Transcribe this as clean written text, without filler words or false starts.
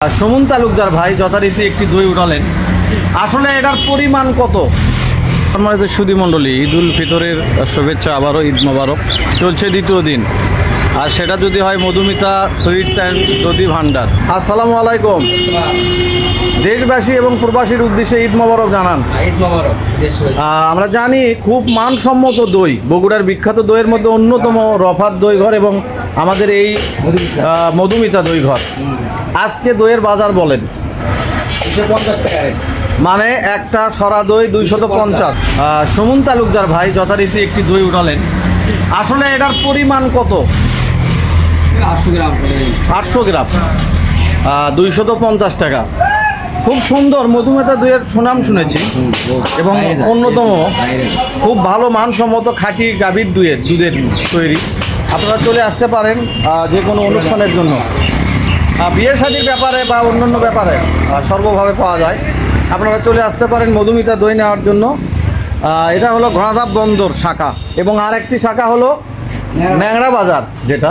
সুমন তালুকদার ভাই যথারীতি একটি দই উঠালেন। আসলে এটার পরিমাণ কত? সম্মানিত সুধী মণ্ডলী, ঈদ উল ফিতরের শুভেচ্ছা, আবারও ঈদ মোবারক। চলছে দ্বিতীয় দিন, আর সেটা যদি হয় মধুমিতা সুইটস অ্যান্ড দধি ভান্ডার। আসসালামু আলাইকুম। দেশবাসী এবং প্রবাসীর উদ্দেশ্যে ঈদ মোবারক জানান। আমরা জানি খুব মানসম্মত দই, বগুড়ার বিখ্যাত দইয়ের মধ্যে অন্যতম রফাত দই ঘর এবং আমাদের এই মধুমিতা দই ঘর। আজকে দইয়ের বাজার বলেন। 250 টাকা, মানে একটা সরা দই 250। সুমন তালুকদার ভাই যথারীতি একটি দই উঠালেন। আসলে এটার পরিমাণ কত? 800 গ্রাম। 800 গ্রাম, 250 টাকা। খুব সুন্দর মধুমিতা দইয়ের সুনাম শুনেছি এবং অন্যতম খুব ভালো মানসম্মত খাঁটি গাভীর দুধের তৈরি। আপনারা চলে আসতে পারেন যে কোনো অনুষ্ঠানের জন্য, বিয়ে শাদীর ব্যাপারে বা অন্যান্য ব্যাপারে সর্বভাবে পাওয়া যায়। আপনারা চলে আসতে পারেন মধুমিতা দই নেওয়ার জন্য। এটা হলো ঘোড়াধাপ বন্দর শাখা এবং আর একটি শাখা হলো ন্যাংরা বাজার, যেটা